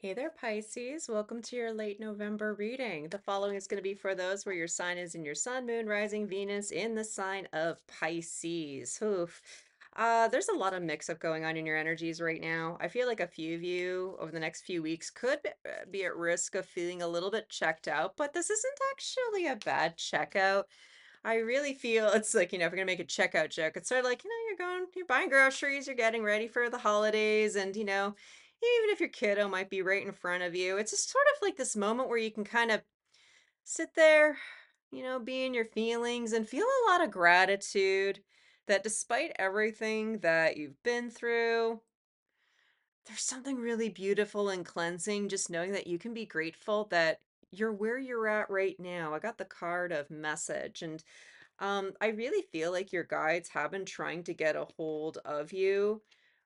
Hey there, Pisces. Welcome to your late November reading. The following is going to be for those where your sign is in your sun, moon, rising, Venus in the sign of Pisces. Oof. There's a lot of mix-up going on in your energies right now. I feel like a few of you over the next few weeks could be at risk of feeling a little bit checked out, but this isn't actually a bad checkout. I really feel it's like, if you're gonna make a checkout joke, it's sort of like, you're buying groceries, you're getting ready for the holidays, and even if your kiddo might be right in front of you, it's just sort of like this moment where you can kind of sit there, be in your feelings and feel a lot of gratitude that despite everything that you've been through, there's something really beautiful and cleansing just knowing that you can be grateful that you're where you're at right now. I got the card of message, and I really feel like your guides have been trying to get a hold of you.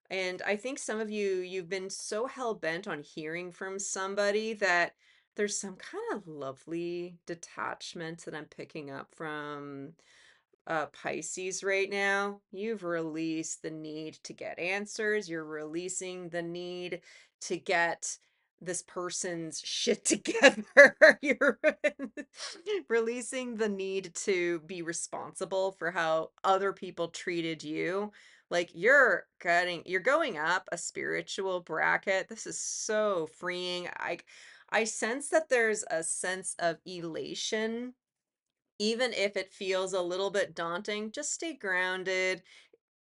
And I think some of you've been so hell bent on hearing from somebody that there's some kind of lovely detachment that I'm picking up from Pisces right now. You've released the need to get answers. You're releasing the need to get this person's shit together. You're releasing the need to be responsible for how other people treated you. Like you're going up a spiritual bracket. This is so freeing. I sense that there's a sense of elation even if it feels a little bit daunting. Just stay grounded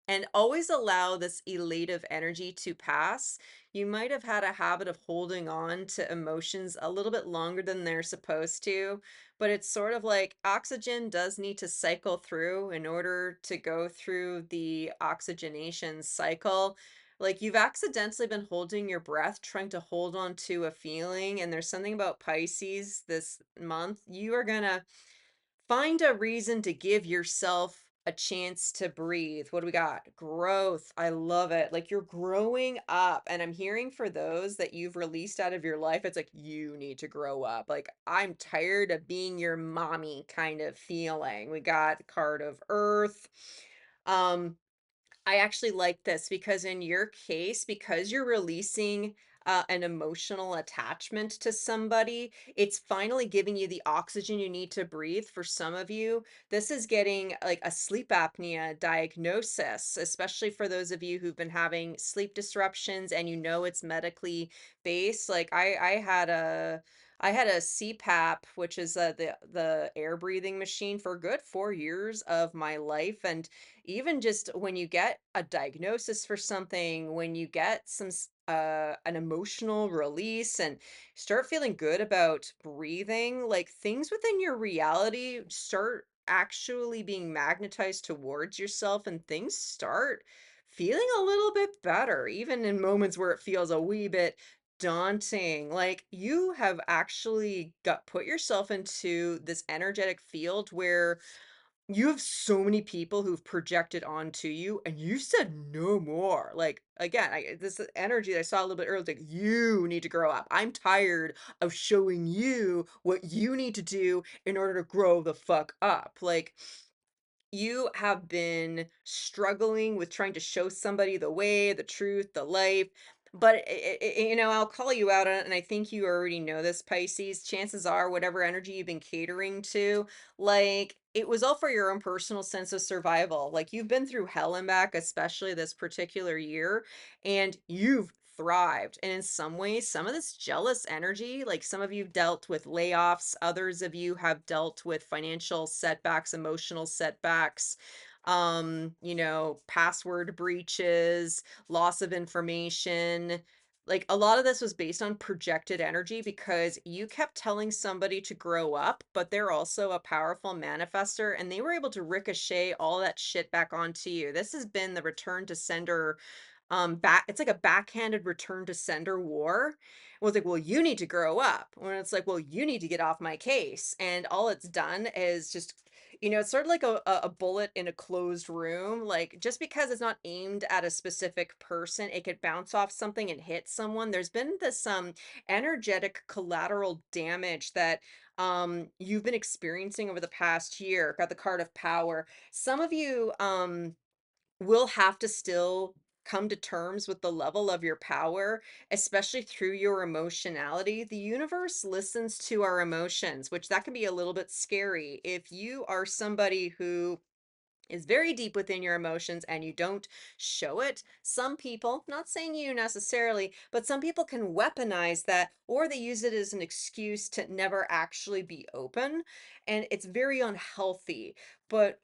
and always allow this elative energy to pass. You might have had a habit of holding on to emotions a little bit longer than they're supposed to, but it's sort of like oxygen does need to cycle through in order to go through the oxygenation cycle. Like you've accidentally been holding your breath, trying to hold on to a feeling. And there's something about Pisces this month. You are going to find a reason to give yourself a chance to breathe. What do we got? Growth. I love it. Like you're growing up. And I'm hearing for those that you've released out of your life, it's like you need to grow up. Like I'm tired of being your mommy kind of feeling. We got card of earth. Um, I actually like this because in your case, because you're releasing an emotional attachment to somebody, it's finally giving you the oxygen you need to breathe. For some of you, this is getting like a sleep apnea diagnosis, especially for those of you who've been having sleep disruptions and it's medically based. Like I had a CPAP, which is the air breathing machine for a good 4 years of my life, and even just when you get a diagnosis for something, when you get an emotional release and start feeling good about breathing, like things within your reality start actually being magnetized towards yourself and things start feeling a little bit better, even in moments where it feels a wee bit daunting. Like you have actually got put yourself into this energetic field where you have so many people who've projected onto you, and you said no more. Like, again, this energy that I saw a little bit earlier, like, you need to grow up. I'm tired of showing you what you need to do in order to grow the fuck up. Like, you have been struggling with trying to show somebody the way, the truth, the life. But I'll call you out on it, and I think you already know this, Pisces. Chances are, whatever energy you've been catering to, like it was all for your own personal sense of survival. Like you've been through hell and back, especially this particular year, and you've thrived. And in some ways, some of this jealous energy, like some of you dealt with layoffs, others of you have dealt with financial setbacks, emotional setbacks, password breaches, loss of information. Like a lot of this was based on projected energy because you kept telling somebody to grow up, but they're also a powerful manifester and they were able to ricochet all that shit back onto you. This has been the return to sender back it's like a backhanded return to sender war. It was like, well, you need to grow up. When it's like, well, you need to get off my case. And all it's done is just it's sort of like a bullet in a closed room. Like just because it's not aimed at a specific person, it could bounce off something and hit someone. There's been this energetic collateral damage that you've been experiencing over the past year. Got the card of power. Some of you will have to still come to terms with the level of your power, especially through your emotionality, the universe listens to our emotions, which that can be a little bit scary. If you are somebody who is very deep within your emotions and you don't show it. Some people, not saying you necessarily, but some people can weaponize that or they use it as an excuse to never actually be open, and it's very unhealthy. But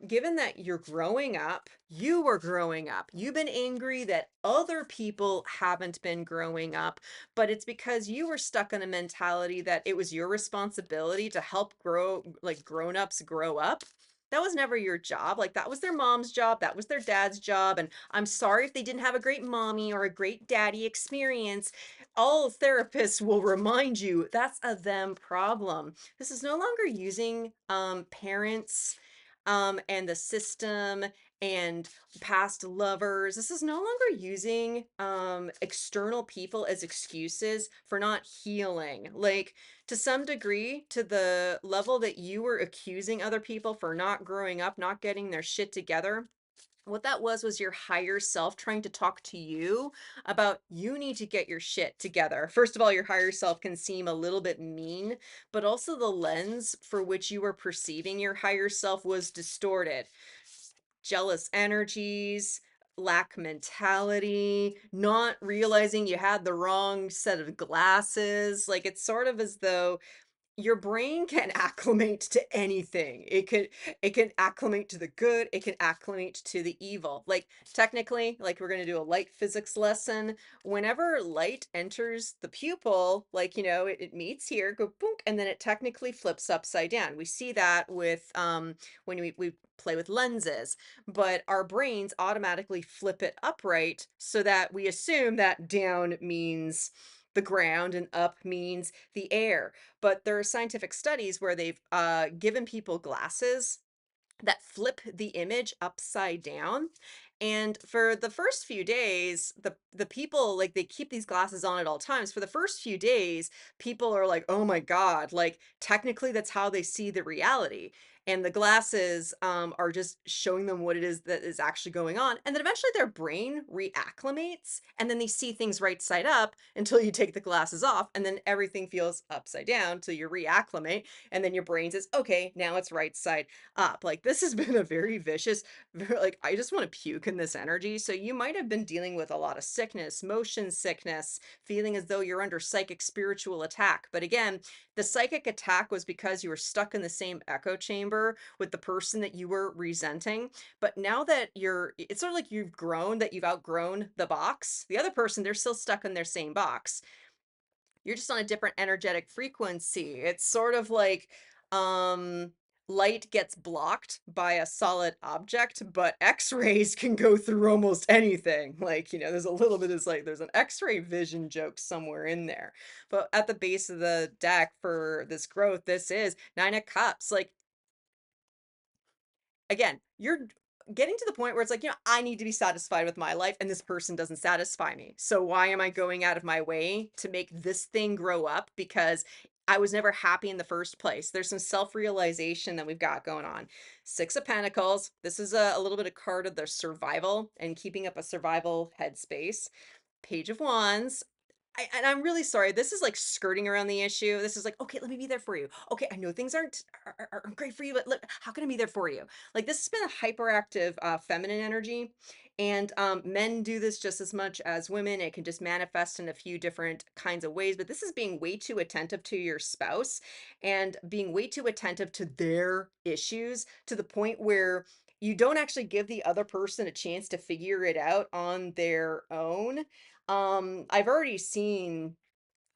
given that you're growing up, you were growing up. You've been angry that other people haven't been growing up, but it's because you were stuck in a mentality that it was your responsibility to help grow like grown-ups grow up. That was never your job. Like, that was their mom's job, that was their dad's job, and I'm sorry if they didn't have a great mommy or a great daddy experience. All therapists will remind you that's a them problem. This is no longer using parents and the system and past lovers. This is no longer using external people as excuses for not healing. Like, to some degree, to the level that you were accusing other people for not growing up, not getting their shit together, what that was your higher self trying to talk to you about you need to get your shit together. First of all, your higher self can seem a little bit mean, but also the lens for which you were perceiving your higher self was distorted. Jealous energies, lack mentality, not realizing you had the wrong set of glasses. Like, it's sort of as though your brain can acclimate to anything. It can acclimate to the good, it can acclimate to the evil. Like, technically, like, we're going to do a light physics lesson. Whenever light enters the pupil, like, it meets here, go boom, and then it technically flips upside down. We see that with when we play with lenses, but our brains automatically flip it upright so that we assume that down means the ground and up means the air. But there are scientific studies where they've given people glasses that flip the image upside down. And for the first few days, the people, like, they keep these glasses on at all times. For the first few days, people are like, "Oh my God," like, technically that's how they see the reality. And the glasses are just showing them what it is that is actually going on. And then eventually their brain reacclimates and then they see things right side up until you take the glasses off. And then everything feels upside down till you reacclimate. And then your brain says, okay, now it's right side up. Like, this has been a very vicious, like, I just want to puke in this energy. So you might have been dealing with a lot of sickness, motion sickness, feeling as though you're under psychic spiritual attack. But again, the psychic attack was because you were stuck in the same echo chamber with the person that you were resenting. But now that it's sort of like you've grown, that you've outgrown the box. The other person, they're still stuck in their same box. You're just on a different energetic frequency. It's sort of like um light gets blocked by a solid object, but x-rays can go through almost anything. Like, there's a little bit, it's like there's an x-ray vision joke somewhere in there. But at the base of the deck for this growth, this is nine of cups. Like, again, you're getting to the point where it's like, I need to be satisfied with my life and this person doesn't satisfy me. So why am I going out of my way to make this thing grow up? Because I was never happy in the first place. There's some self-realization that we've got going on. Six of Pentacles. This is a little bit of card of the survival and keeping up a survival headspace. Page of Wands. And I'm really sorry. This is like skirting around the issue. This is like, okay, let me be there for you. Okay, I know things aren't great for you, but look, how can I be there for you? Like, this has been a hyperactive feminine energy, and men do this just as much as women. It can just manifest in a few different kinds of ways. But this is being way too attentive to your spouse and being way too attentive to their issues to the point where you don't actually give the other person a chance to figure it out on their own. I've already seen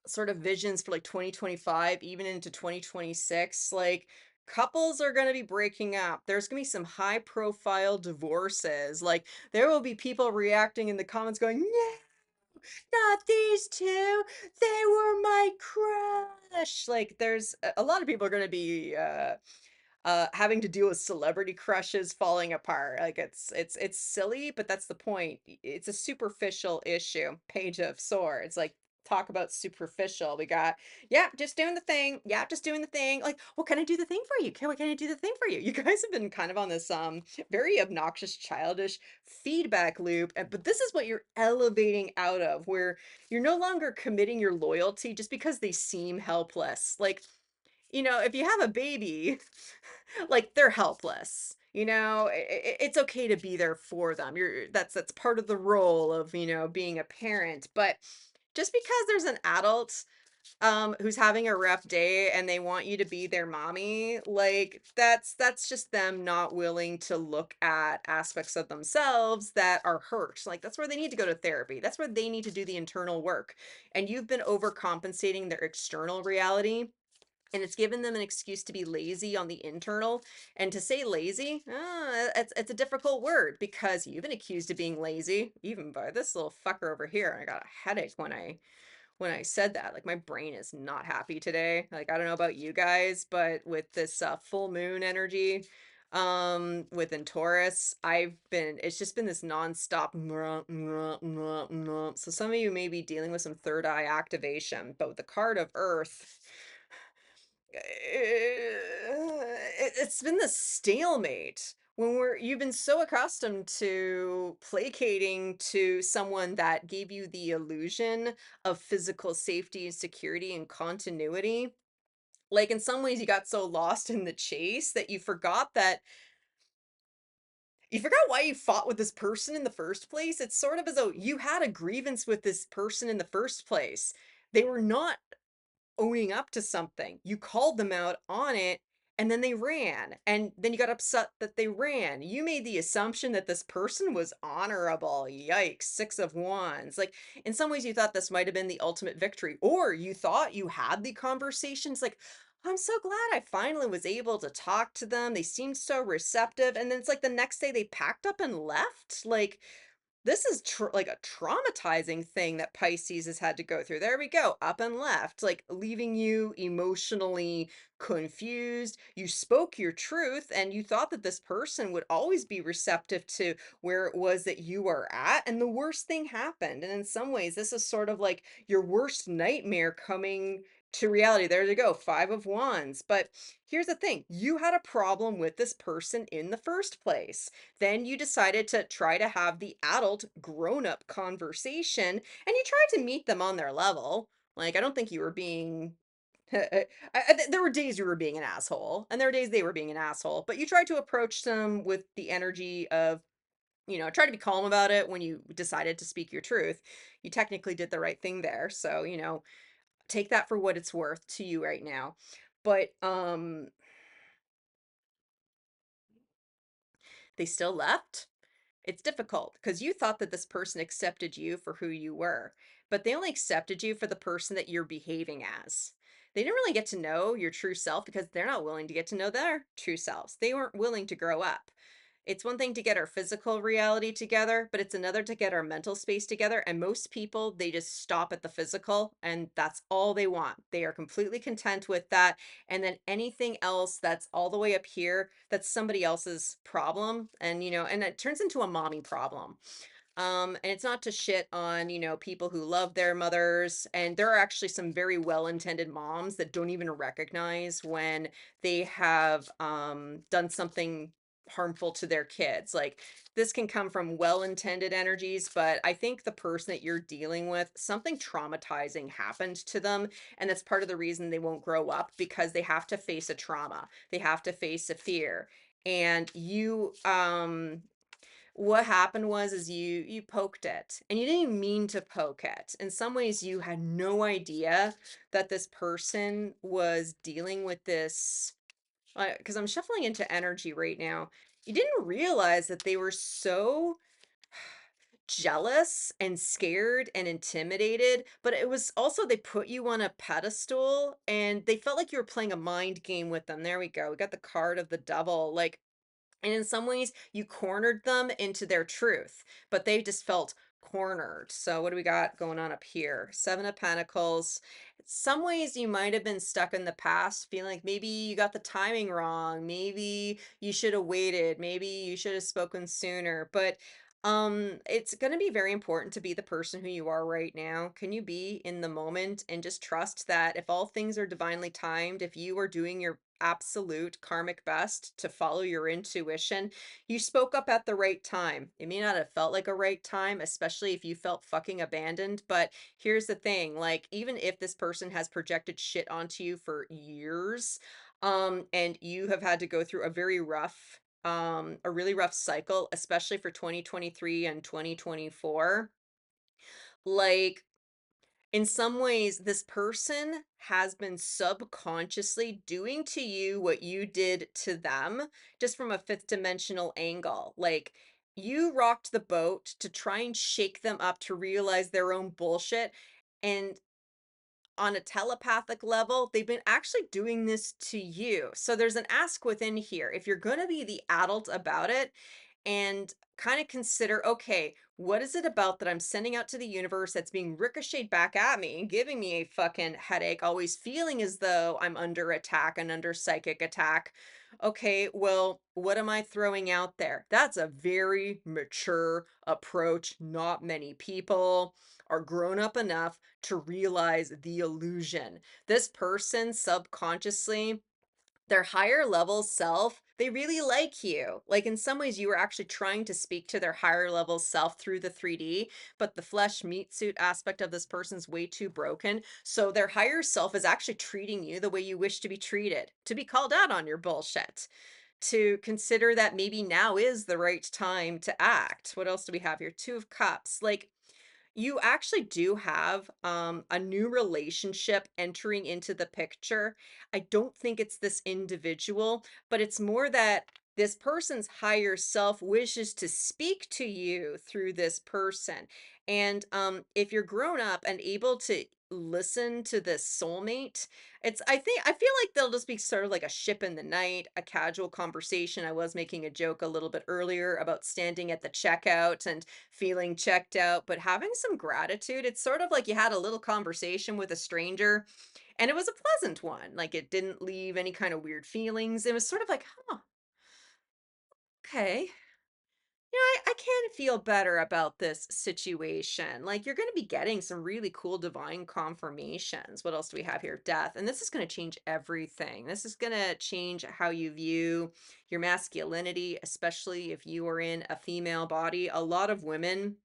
sort of visions for like 2025, even into 2026. Like, couples are going to be breaking up. There's going to be some high profile divorces. Like, there will be people reacting in the comments going, no, not these two. They were my crush. Like, there's a lot of people are going to be having to deal with celebrity crushes falling apart. Like, it's silly, but that's the point. It's a superficial issue. Page of Swords. Like, talk about superficial. We got, yeah, just doing the thing. Yeah, just doing the thing. Like, well, can I do the thing for you? Can I do the thing for you? You guys have been kind of on this very obnoxious, childish feedback loop. But this is what you're elevating out of, where you're no longer committing your loyalty just because they seem helpless. Like, if you have a baby, like they're helpless. It's okay to be there for them. That's part of the role of, being a parent. But just because there's an adult who's having a rough day and they want you to be their mommy, like that's just them not willing to look at aspects of themselves that are hurt. Like that's where they need to go to therapy. That's where they need to do the internal work. And you've been overcompensating their external reality, and it's given them an excuse to be lazy on the internal. And to say lazy, it's a difficult word, because you've been accused of being lazy even by this little fucker over here. And I got a headache when I said that. Like, my brain is not happy today. Like, I don't know about you guys, but with this full moon energy within Taurus, it's just been this nonstop so some of you may be dealing with some third eye activation. But with the card of Earth, it's been the stalemate when you've been so accustomed to placating to someone that gave you the illusion of physical safety and security and continuity. Like, in some ways, you got so lost in the chase that you forgot why you fought with this person in the first place. It's sort of as though you had a grievance with this person in the first place. They were not owning up to something. You called them out on it, and then they ran. And then you got upset that they ran. You made the assumption that this person was honorable. Yikes, 6 of Wands. Like, in some ways, you thought this might have been the ultimate victory, or you thought you had the conversations. Like, I'm so glad I finally was able to talk to them. They seemed so receptive. And then it's like the next day they packed up and left. Like, this is like a traumatizing thing that Pisces has had to go through. There we go, up and left, like leaving you emotionally confused. You spoke your truth and you thought that this person would always be receptive to where it was that you are at. And the worst thing happened. And in some ways, this is sort of like your worst nightmare coming to reality. There you go, 5 of Wands. But here's the thing, you had a problem with this person in the first place. Then you decided to try to have the adult grown-up conversation, and you tried to meet them on their level. Like, I don't think you were being there were days you were being an asshole, and there were days they were being an asshole, but you tried to approach them with the energy of, try to be calm about it when you decided to speak your truth. You technically did the right thing there. So, take that for what it's worth to you right now. But they still left. It's difficult because you thought that this person accepted you for who you were, but they only accepted you for the person that you're behaving as. They didn't really get to know your true self because they're not willing to get to know their true selves. They weren't willing to grow up. It's one thing to get our physical reality together, but it's another to get our mental space together. And most people, they just stop at the physical and that's all they want. They are completely content with that. And then anything else that's all the way up here, that's somebody else's problem. And it turns into a mommy problem. And it's not to shit on, people who love their mothers. And there are actually some very well-intended moms that don't even recognize when they have done something harmful to their kids. Like, this can come from well-intended energies, but I think the person that you're dealing with, something traumatizing happened to them, and that's part of the reason they won't grow up, because they have to face a trauma. They have to face a fear. And what happened was is you poked it, and you didn't even mean to poke it. In some ways, you had no idea that this person was dealing with this, because I'm shuffling into energy right now. You didn't realize that they were so jealous and scared and intimidated, but it was also they put you on a pedestal and they felt like you were playing a mind game with them. There we go. We got the card of the devil. Like, and in some ways, you cornered them into their truth, but they just felt cornered. So what do we got going on up here? 7 of Pentacles. Some ways you might have been stuck in the past, feeling like maybe you got the timing wrong. Maybe you should have waited. Maybe you should have spoken sooner. But It's going to be very important to be the person who you are right now. Can you be in the moment and just trust that if all things are divinely timed, if you are doing your absolute karmic best to follow your intuition, you spoke up at the right time. It may not have felt like a right time, especially if you felt fucking abandoned, but here's the thing, like even if this person has projected shit onto you for years, and you have had to go through a really rough cycle, especially for 2023 and 2024. Like, in some ways, this person has been subconsciously doing to you what you did to them, just from a fifth dimensional angle. Like, you rocked the boat to try and shake them up to realize their own bullshit. And on a telepathic level, they've been actually doing this to you. So there's an ask within here. If you're going to be the adult about it and kind of consider, okay, what is it about that I'm sending out to the universe that's being ricocheted back at me and giving me a fucking headache, always feeling as though I'm under attack and under psychic attack? Okay, well, what am I throwing out there? That's a very mature approach. Not many people are grown up enough to realize the illusion. This person subconsciously, their higher level self, they really like you. Like in some ways, you were actually trying to speak to their higher level self through the 3D, but the flesh meat suit aspect of this person's way too broken. So their higher self is actually treating you the way you wish to be treated, to be called out on your bullshit, to consider that maybe now is the right time to act. What else do we have here? Two of Cups. Like, you actually do have a new relationship entering into the picture. I don't think it's this individual, but it's more that this person's higher self wishes to speak to you through this person. And if you're grown up and able to listen to this soulmate, I feel like they'll just be sort of like a ship in the night, a casual conversation. I was making a joke a little bit earlier about standing at the checkout and feeling checked out, but having some gratitude. It's sort of like you had a little conversation with a stranger and it was a pleasant one. Like it didn't leave any kind of weird feelings. It was sort of like, huh, okay. I can feel better about this situation. Like you're going to be getting some really cool divine confirmations. What else do we have here? Death. And this is going to change everything. This is going to change how you view your masculinity, especially if you are in a female body. A lot of women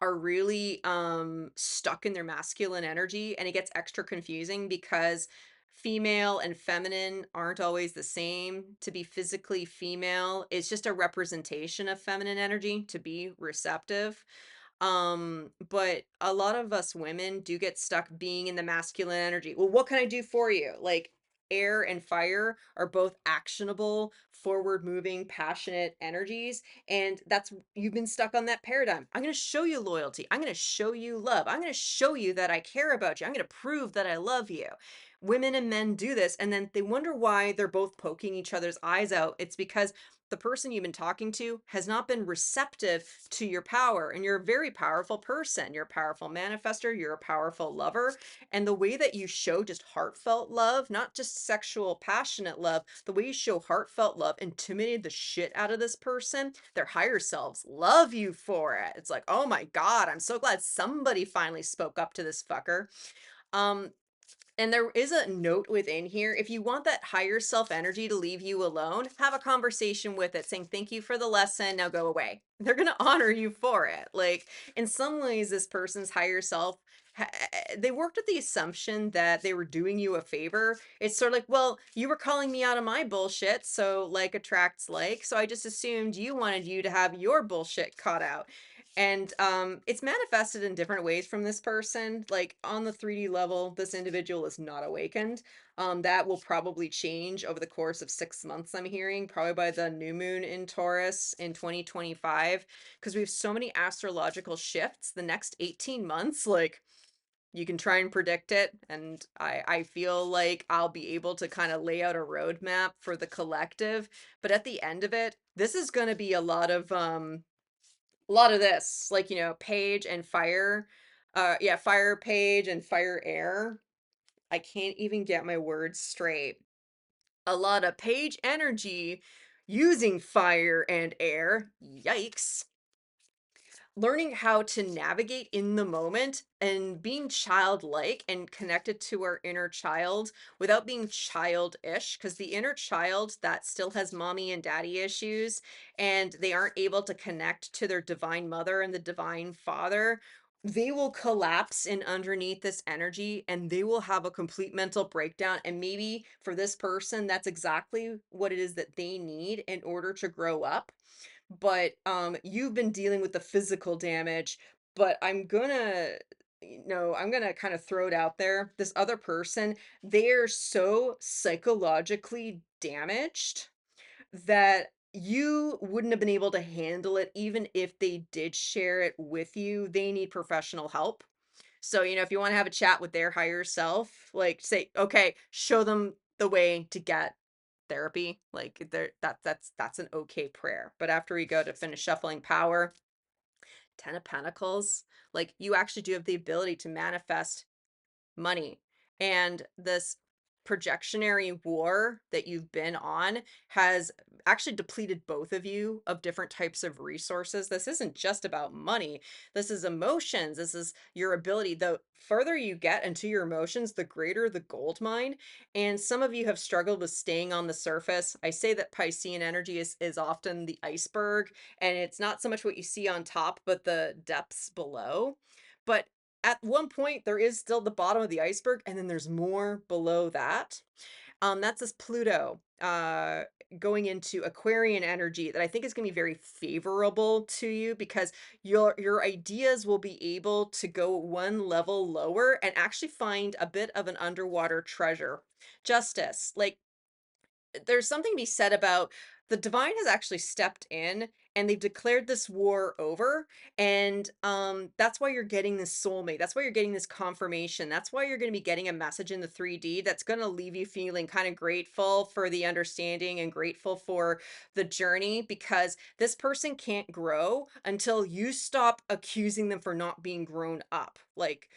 are really stuck in their masculine energy, and it gets extra confusing because female and feminine aren't always the same. To be physically female is just a representation of feminine energy, to be receptive. But a lot of us women do get stuck being in the masculine energy. Well, what can I do for you? Like air and fire are both actionable, forward moving, passionate energies. And that's, you've been stuck on that paradigm. I'm going to show you loyalty. I'm going to show you love. I'm going to show you that I care about you. I'm going to prove that I love you. Women and men do this, and then they wonder why they're both poking each other's eyes out. It's because the person you've been talking to has not been receptive to your power. And you're a very powerful person. You're a powerful manifester. You're a powerful lover. And the way that you show just heartfelt love, not just sexual, passionate love, the way you show heartfelt love intimidated the shit out of this person. Their higher selves love you for it. It's like, oh my God, I'm so glad somebody finally spoke up to this fucker. Um, and there is a note within here. If you want that higher self energy to leave you alone, have a conversation with it saying, thank you for the lesson. Now go away. They're going to honor you for it. Like in some ways, this person's higher self, they worked with the assumption that they were doing you a favor. It's sort of like, well, you were calling me out of my bullshit. So like attracts like. So I just assumed you wanted you to have your bullshit caught out. And it's manifested in different ways from this person. Like on the 3D level, this individual is not awakened. That will probably change over the course of 6 months, I'm hearing, probably by the new moon in Taurus in 2025, because we have so many astrological shifts the next 18 months. Like you can try and predict it. And I feel like I'll be able to kind of lay out a roadmap for the collective. But at the end of it, this is going to be a lot of this, like, page and fire. Yeah, fire page and fire air. I can't even get my words straight. A lot of page energy using fire and air. Yikes. learning how to navigate in the moment and being childlike and connected to our inner child without being childish, because the inner child that still has mommy and daddy issues and they aren't able to connect to their divine mother and the divine father, they will collapse in underneath this energy and they will have a complete mental breakdown. And maybe for this person, that's exactly what it is that they need in order to grow up. But you've been dealing with the physical damage, but I'm gonna kind of throw it out there. This other person, they're so psychologically damaged that you wouldn't have been able to handle it even if they did share it with you. They need professional help. So, if you want to have a chat with their higher self, like say, okay, show them the way to get therapy. Like there that's an okay prayer. But after we go to finish shuffling power, 10 of Pentacles, like you actually do have the ability to manifest money. And this projectionary war that you've been on has actually depleted both of you of different types of resources. This isn't just about money. This is emotions. This is your ability. The further you get into your emotions, the greater the gold mine. And some of you have struggled with staying on the surface. I say that Piscean energy is often the iceberg, and it's not so much what you see on top, but the depths below. But at one point, there is still the bottom of the iceberg, and then there's more below that. That's this Pluto going into Aquarian energy that I think is going to be very favorable to you because your ideas will be able to go one level lower and actually find a bit of an underwater treasure. Justice, like there's something to be said about the divine has actually stepped in and they've declared this war over, and that's why you're getting this soulmate, that's why you're getting this confirmation, that's why you're going to be getting a message in the 3D that's going to leave you feeling kind of grateful for the understanding and grateful for the journey, because this person can't grow until you stop accusing them for not being grown up. Like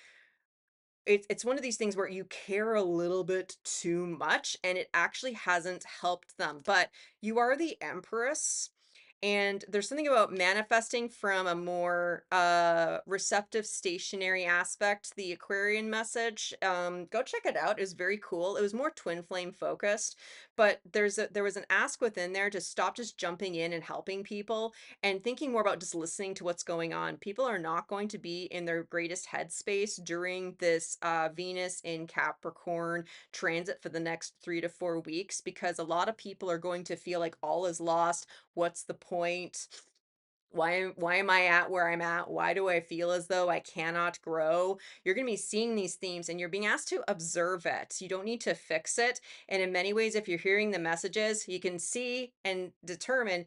it's one of these things where you care a little bit too much and it actually hasn't helped them. But you are the Empress, and there's something about manifesting from a more receptive stationary aspect. The Aquarian message, go check it out. It was very cool. It was more twin flame focused, but there was an ask within there to stop just jumping in and helping people and thinking more about just listening to what's going on. People are not going to be in their greatest headspace during this Venus in Capricorn transit for the next 3 to 4 weeks, because a lot of people are going to feel like all is lost. What's the point? Why am I at where I'm at? Why do I feel as though I cannot grow? You're going to be seeing these themes and you're being asked to observe it. You don't need to fix it. And in many ways, if you're hearing the messages, you can see and determine,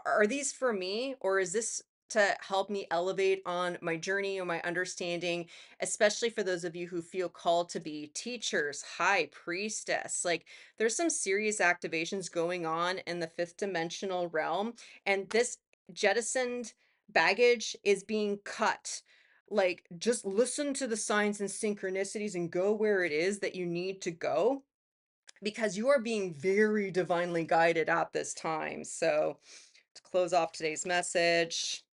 are these for me, or is this to help me elevate on my journey or my understanding, especially for those of you who feel called to be teachers, high priestess. Like there's some serious activations going on in the fifth dimensional realm, and this jettisoned baggage is being cut. Like, just listen to the signs and synchronicities and go where it is that you need to go, because you are being very divinely guided at this time. So, to close off today's message,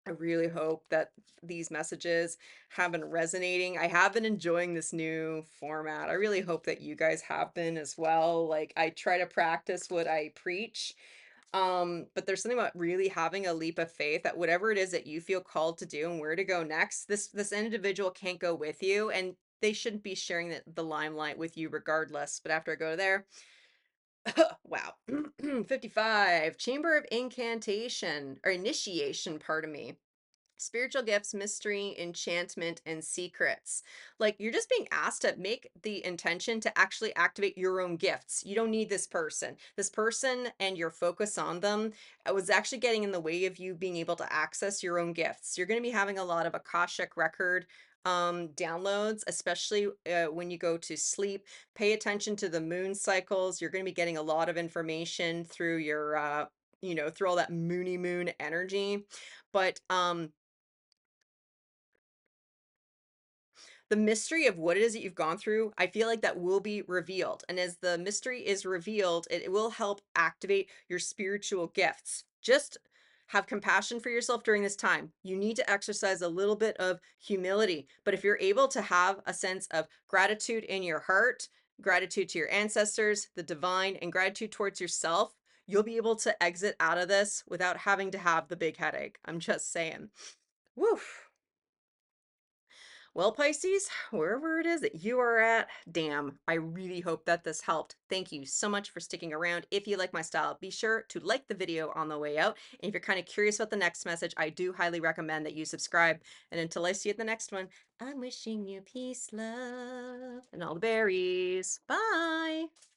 I really hope that these messages have been resonating. I have been enjoying this new format. I really hope that you guys have been as well. Like, I try to practice what I preach, but there's something about really having a leap of faith that whatever it is that you feel called to do and where to go next, this individual can't go with you, and they shouldn't be sharing the limelight with you regardless. But after I go there, wow. 55, Chamber of Incantation or Initiation, pardon me. Spiritual gifts, mystery, enchantment, and secrets. Like you're just being asked to make the intention to actually activate your own gifts. You don't need this person. This person and your focus on them was actually getting in the way of you being able to access your own gifts. You're going to be having a lot of Akashic record downloads, especially when you go to sleep. Pay attention to the moon cycles. You're going to be getting a lot of information through your through all that moon energy. But the mystery of what it is that you've gone through, I feel like that will be revealed. And as the mystery is revealed, it will help activate your spiritual gifts. Just Have compassion for yourself during this time. You need to exercise a little bit of humility. But if you're able to have a sense of gratitude in your heart, gratitude to your ancestors, the divine, and gratitude towards yourself, you'll be able to exit out of this without having to have the big headache. I'm just saying. Woof. Well, Pisces, wherever it is that you are at, damn, I really hope that this helped. Thank you so much for sticking around. If you like my style, be sure to like the video on the way out. And if you're kind of curious about the next message, I do highly recommend that you subscribe. And until I see you at the next one, I'm wishing you peace, love, and all the berries. Bye.